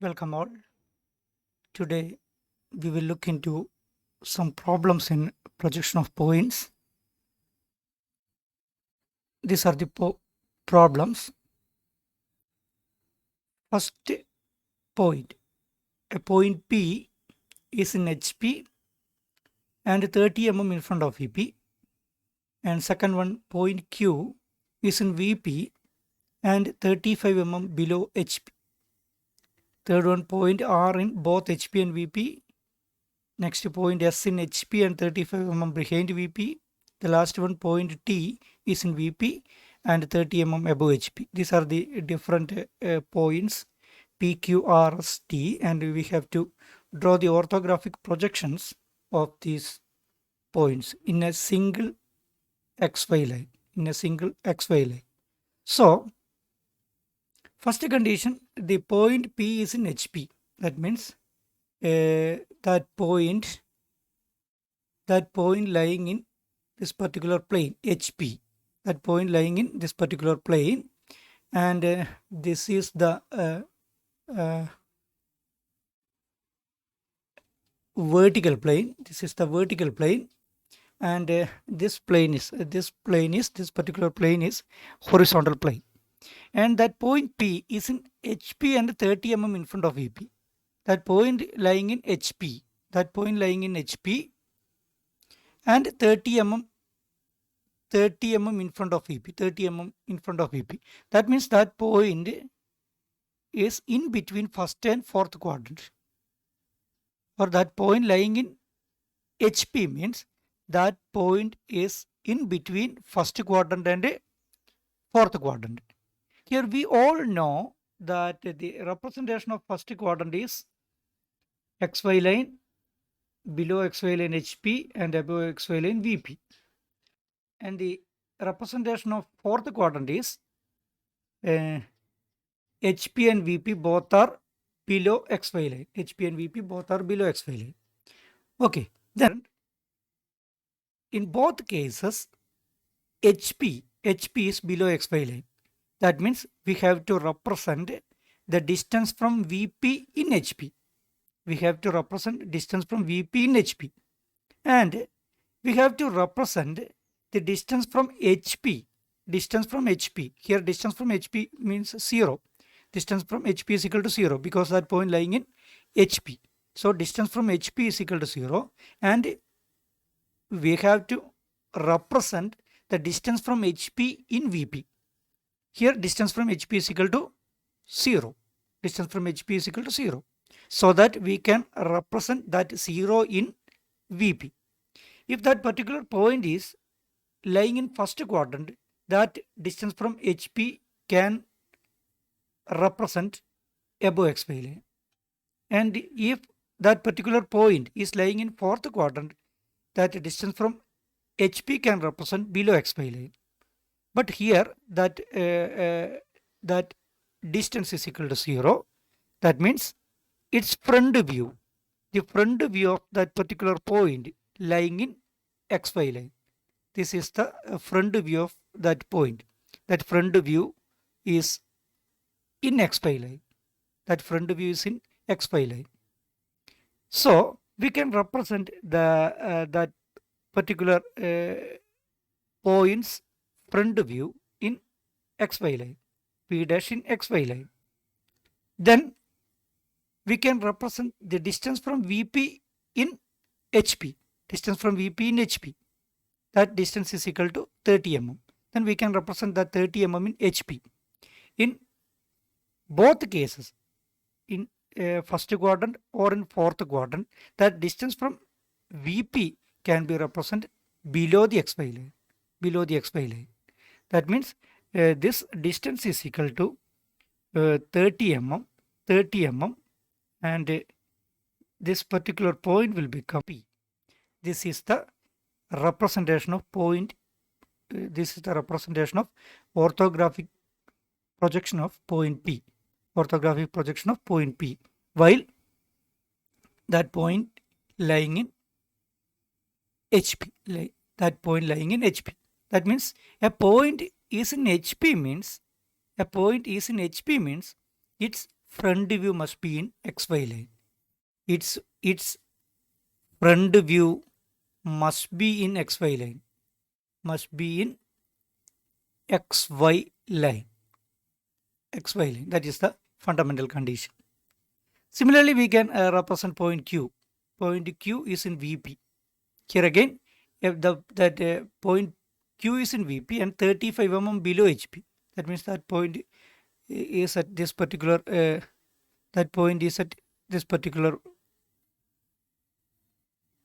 Welcome all. Today we will look into some problems in projection of points. These are the problems. First point, a point P is in HP and 30 mm in front of VP. And second one, point Q is in VP and 35 mm below HP. Third one, point R in both HP and VP. Next point S in HP and 35 mm behind VP. The last one, point T is in VP and 30 mm above HP. These are the different points P, Q, R, S, T, and we have to draw the orthographic projections of these points in a single XY line. So, first condition, the point P is in HP. That means that point lying in this particular plane HP, that point lying in this particular plane, and this is the vertical plane. This is the vertical plane, and this particular plane is horizontal plane, and that point P is in HP and 30 mm in front of VP. That point lying in HP, and 30 mm in front of VP, That means that point is in between first and fourth quadrant, or that point lying in HP means that point is in between first quadrant and fourth quadrant. Here we all know that the representation of first quadrant is XY line, below XY line HP and above XY line VP. And the representation of fourth quadrant is HP and VP both are below XY line. Okay, then in both cases, HP is below XY line. That means we have to represent the distance from VP in HP. And we have to represent the distance from HP. Here distance from HP means 0. Distance from HP is equal to 0 because that point lying in HP. So distance from HP is equal to 0, and we have to represent the distance from HP in VP. Here distance from HP is equal to 0. So that we can represent that 0 in VP. If that particular point is lying in first quadrant, that distance from HP can represent above XY line. And if that particular point is lying in fourth quadrant, that distance from HP can represent below XY line. But here that distance is equal to 0. That means its front view, the front view of that particular point lying in XY line. This is the front view of that point. That front view is in XY line. So we can represent the that particular point's front view in XY line, P dash in XY line. Then we can represent the distance from VP in HP. That distance is equal to 30 mm. Then we can represent that 30 mm in HP. In both cases, in first quadrant or in fourth quadrant, that distance from VP can be represented below the XY line. That means this distance is equal to 30 mm, and this particular point will become P. This is the representation of point. This is the representation of orthographic projection of point P. While that point lying in HP. That means a point is in HP means its front view must be in XY line. Its front view must be in XY line. Must be in XY line. XY line. That is the fundamental condition. Similarly, we can represent point Q. Point Q is in VP. Here again, if that point Q is in VP and 35 mm below HP. That means that point is at this particular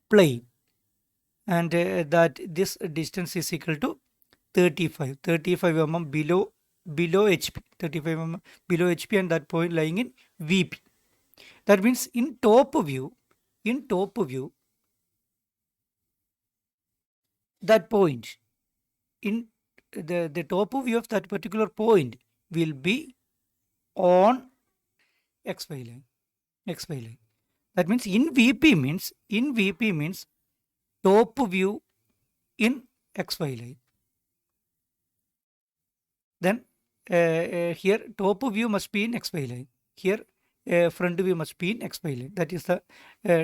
plane, and that this distance is equal to 35 mm below HP, 35 mm below HP, and that point lying in VP. That means in top view, that point, in the top view of that particular point will be on XY line. That means in VP means top view in XY line. Then here top view must be in XY line. Here front view must be in XY line. That is the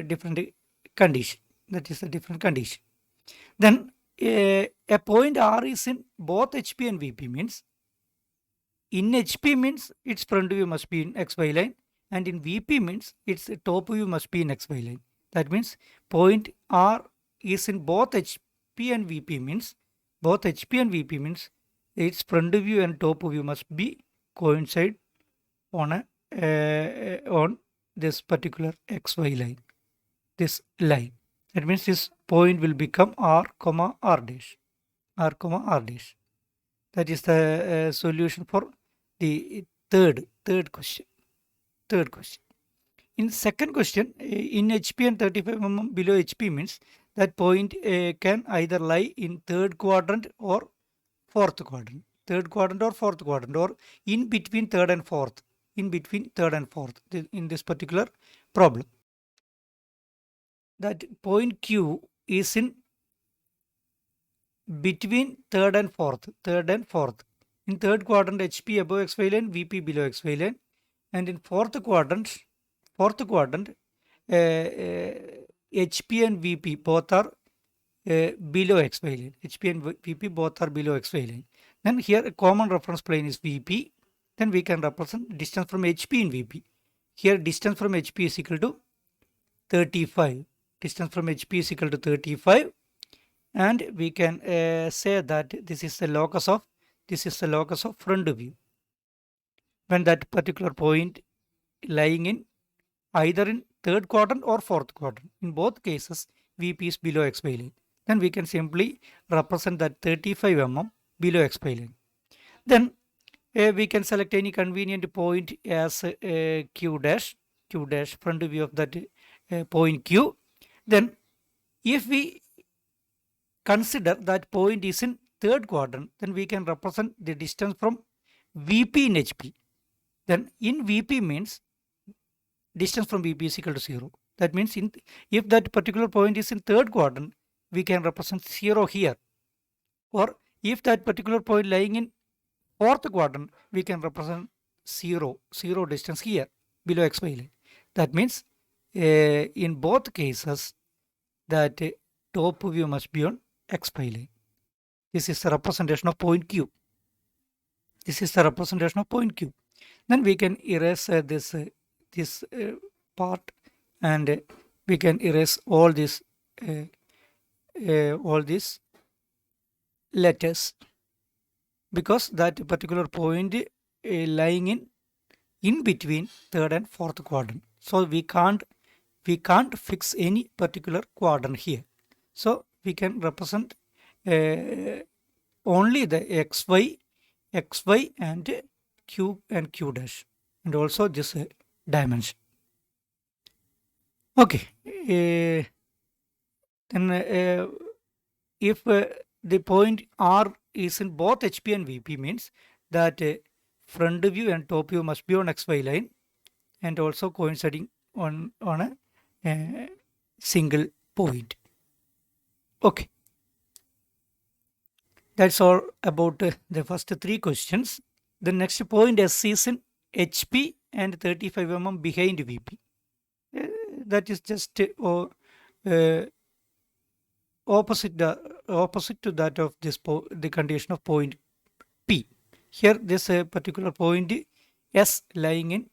different condition. Then a point R is in both HP and VP means in HP means its front view must be in XY line, and in VP means its top view must be in XY line. That means point R is in both HP and VP means its front view and top view must be coincide on on this particular XY line, this line. That means this point will become R, R dash. That is the solution for the third question. In second question, in HP and 35 mm below HP means that point can either lie in third quadrant or fourth quadrant. Or in between third and fourth. In this particular problem. That point Q is in between third and fourth. In third quadrant, HP above XY line, VP below XY line, and in fourth quadrant, HP and VP both are below XY line. HP and VP both are below XY line. Then here a common reference plane is VP. Then we can represent distance from HP in VP. Here distance from HP is equal to 35. And we can say that this is the locus of front view. When that particular point lying in either in third quadrant or fourth quadrant. In both cases, VP is below XY line. Then we can simply represent that 35 mm below XY line. Then we can select any convenient point as Q dash, front view of that point Q. Then if we consider that point is in third quadrant, then we can represent the distance from VP in HP. Then in VP means distance from VP is equal to 0. That means if that particular point is in third quadrant, we can represent 0 here. Or if that particular point lying in fourth quadrant, we can represent 0 distance here below XY line. That means in both cases that top view must be on XY line. This is the representation of point Q. Then we can erase this part, and we can erase all these letters, because that particular point lying in between third and fourth quadrant. So we can't fix any particular quadrant here. So we can represent only the XY and Q dash, and also this dimension. Okay. Then if the point R is in both HP and VP means that front view and top view must be on XY line and also coinciding on a single point. Okay. That's all about the first three questions. The next point S is in HP and 35 mm behind VP. That is just opposite to that of this the condition of point P. Here this particular point S lying in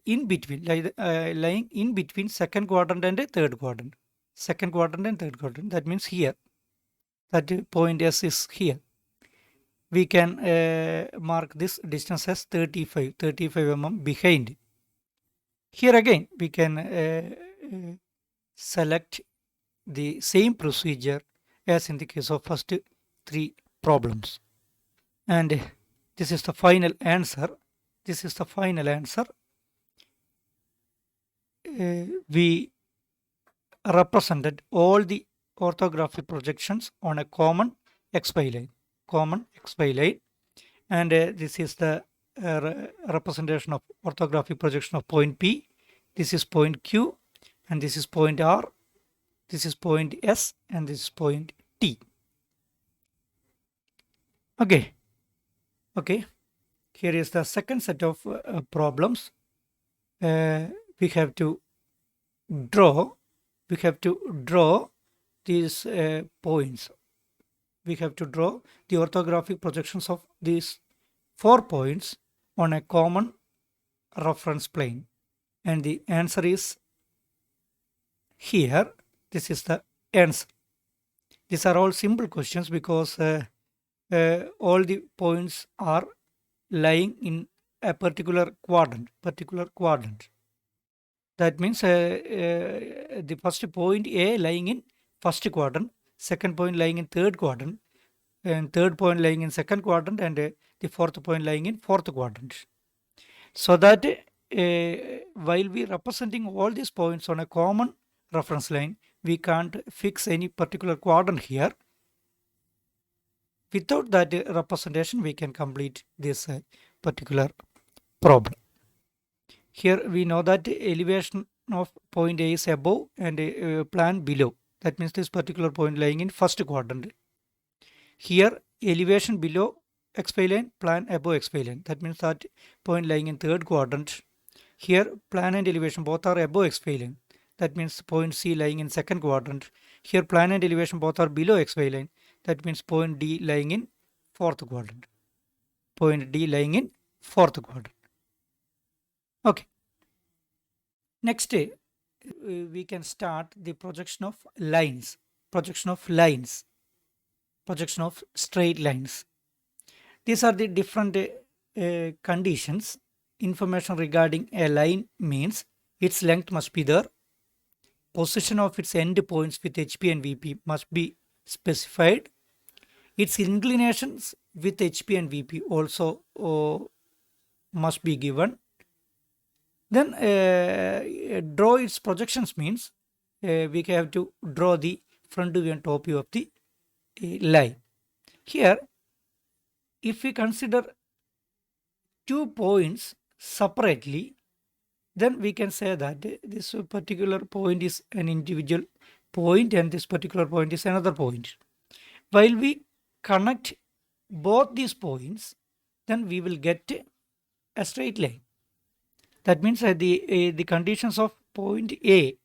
in between, lying in between second quadrant and third quadrant. Second quadrant and third quadrant. That means here. That point S is here. We can mark this distance as 35 mm behind. Here again we can select the same procedure as in the case of first three problems. And this is the final answer. This is the final answer. We represented all the orthographic projections on a common XY line. Common XY line. And this is the representation of orthographic projection of point P. This is point Q. And this is point R. This is point S. And this is point T. Okay. Okay. Here is the second set of problems. We have to draw these points. We have to draw the orthographic projections of these 4 points on a common reference plane. And the answer is here. This is the answer. These are all simple questions because all the points are lying in a particular quadrant. That means the first point A lying in first quadrant, second point lying in third quadrant, and third point lying in second quadrant, and the fourth point lying in fourth quadrant. So that while we representing all these points on a common reference line, we can't fix any particular quadrant here. Without that representation, we can complete this particular problem. Here we know that the elevation of point A is above and plan below. That means this particular point lying in first quadrant. Here elevation below XY line, plan above XY line. That means that point lying in third quadrant. Here plan and elevation both are above XY line. That means point C lying in second quadrant. Here plan and elevation both are below XY line. That means point D lying in fourth quadrant. Point D lying in fourth quadrant. Okay. Next, we can start the projection of lines. Projection of straight lines. These are the different conditions. Information regarding a line means its length must be there. Position of its end points with HP and VP must be specified. Its inclinations with HP and VP also must be given. Then draw its projections means we have to draw the front view and top view of the line. Here, if we consider 2 points separately, then we can say that this particular point is an individual point and this particular point is another point. While we connect both these points, then we will get a straight line. That means the conditions of point A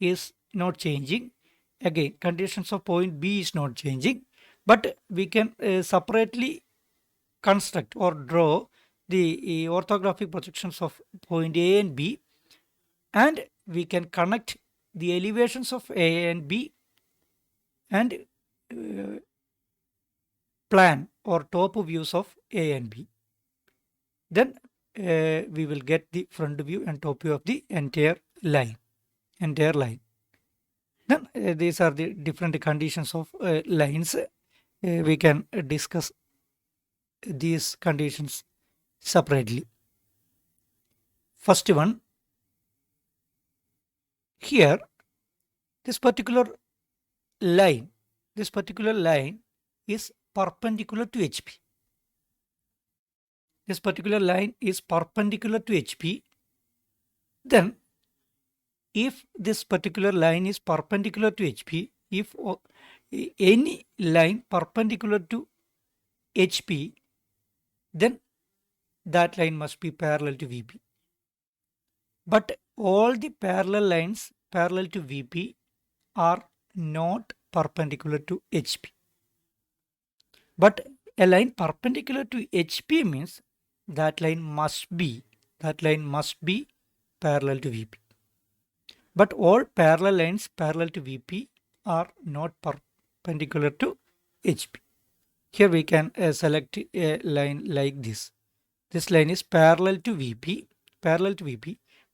is not changing. Again, conditions of point B is not changing. But we can separately construct or draw the orthographic projections of point A and B. And we can connect the elevations of A and B and plan or top views of A and B. Then we will get the front view and top view of the entire line. Then these are the different conditions of lines. We can discuss these conditions separately. First one, here this particular line is perpendicular to HP. This particular line is perpendicular to HP. Then if this particular line is perpendicular to HP, if any line perpendicular to HP, then that line must be parallel to VP. But all the parallel lines parallel to VP are not perpendicular to HP. But a line perpendicular to HP means that line must be parallel to VP. But all parallel lines parallel to VP are not perpendicular to HP. Here we can select a line like this. This line is parallel to VP,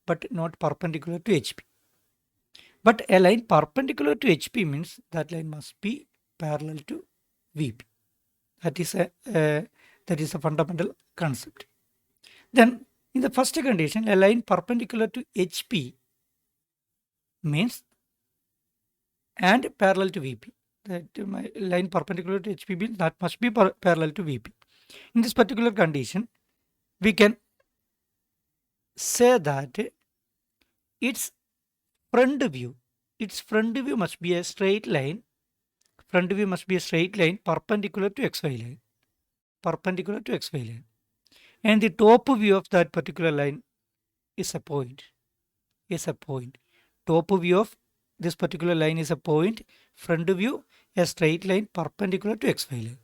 but not perpendicular to HP. But a line perpendicular to HP means that line must be parallel to VP. That is a fundamental concept. Then in the first condition, a line perpendicular to HP means and parallel to VP. That my line perpendicular to HP means that must be parallel to VP. In this particular condition, we can say that its front view must be a straight line. Front view must be a straight line perpendicular to XY line. And the top view of that particular line is a point. Top view of this particular line is a point. Front view a straight line perpendicular to XY line.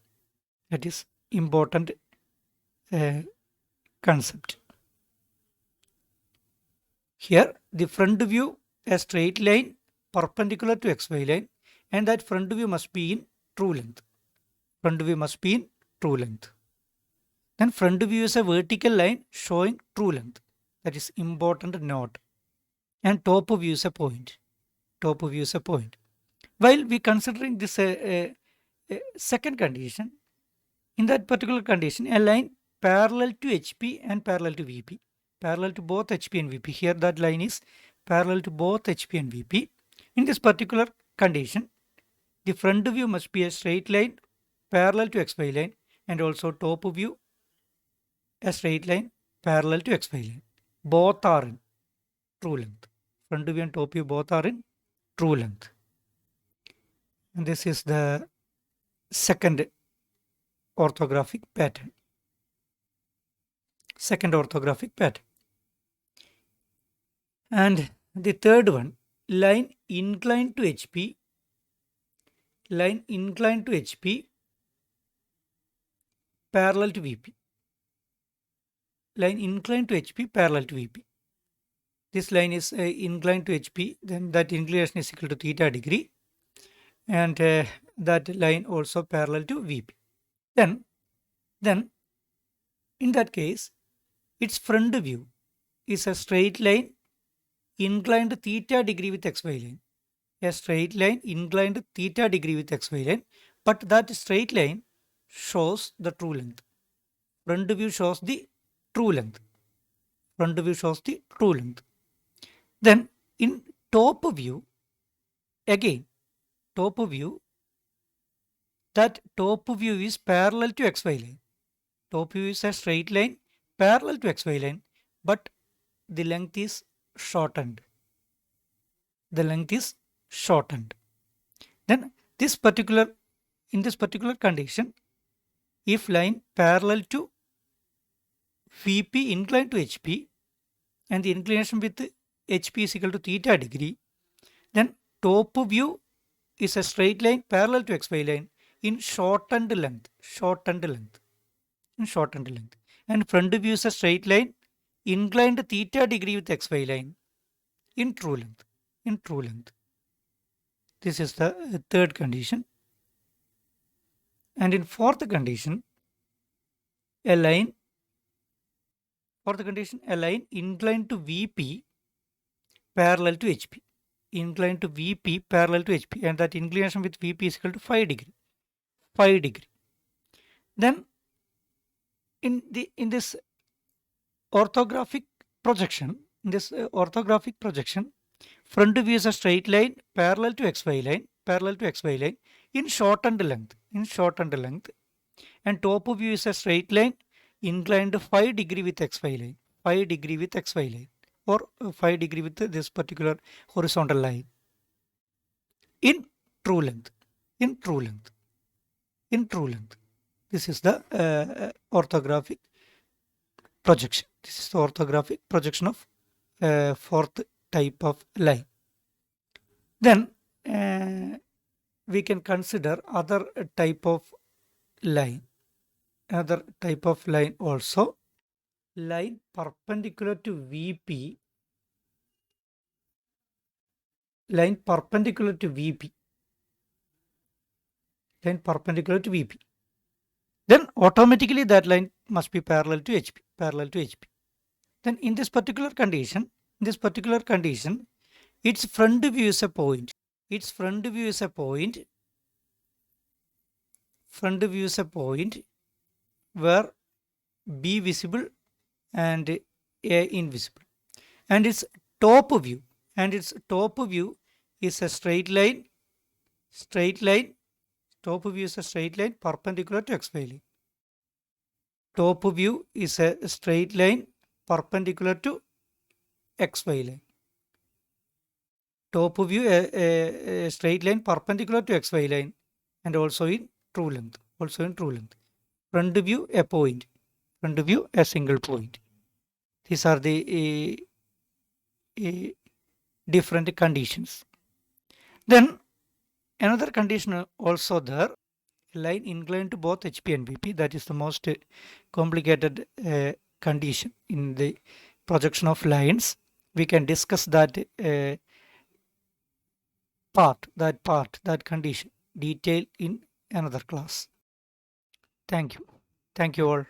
That is important concept. Here the front view a straight line perpendicular to XY line, and that front view must be in true length. Then front view is a vertical line showing true length. That is important note. And top view is a point. While we considering this second condition, in that particular condition, a line parallel to HP and parallel to VP, parallel to both HP and VP. Here that line is parallel to both HP and VP. In this particular condition, the front view must be a straight line parallel to XY line, and also top view a straight line parallel to XY line. Both are in true length. Front view and top view both are in true length. And this is the second orthographic pattern. And the third one, line inclined to HP parallel to VP. This line is inclined to HP, then that inclination is equal to theta degree, and that line also parallel to VP. Then in that case, its front view is a straight line inclined theta degree with XY line. But that straight line shows the true length. Front view shows the true length. Then in top view, again, that top view is parallel to XY line. Top view is a straight line parallel to XY line, but the length is shortened. Then in this particular condition, if line parallel to VP inclined to HP and the inclination with HP is equal to theta degree, then top view is a straight line parallel to XY line in shortened length. And front view is a straight line inclined theta degree with XY line in true length. This is the third condition. And in fourth condition, a line inclined to VP parallel to HP. And that inclination with VP is equal to 5 degree. Then in this orthographic projection, front view is a straight line parallel to XY line in shortened length, and top view is a straight line inclined 5 degree with XY line, or 5 degree with this particular horizontal line in true length. This is the orthographic projection. This is the orthographic projection of fourth type of line. Then we can consider other type of line. Another type of line also, line perpendicular to VP. Line perpendicular to VP. Line perpendicular to VP. Then automatically that line must be parallel to HP. Parallel to HP. Then in this particular condition, its front view is a point. Its front view is a point. Front view is a point where B visible and A invisible. And its top view. Is a straight line. Top view is a straight line perpendicular to XY line. Top view is a straight line perpendicular to XY line. Top view a straight line perpendicular to XY line and also in true length. Front view a point. Front view a single point. These are the different conditions. Then another condition also there, line inclined to both HP and VP. That is the most complicated condition in the projection of lines. We can discuss that that condition detail in another class. Thank you all.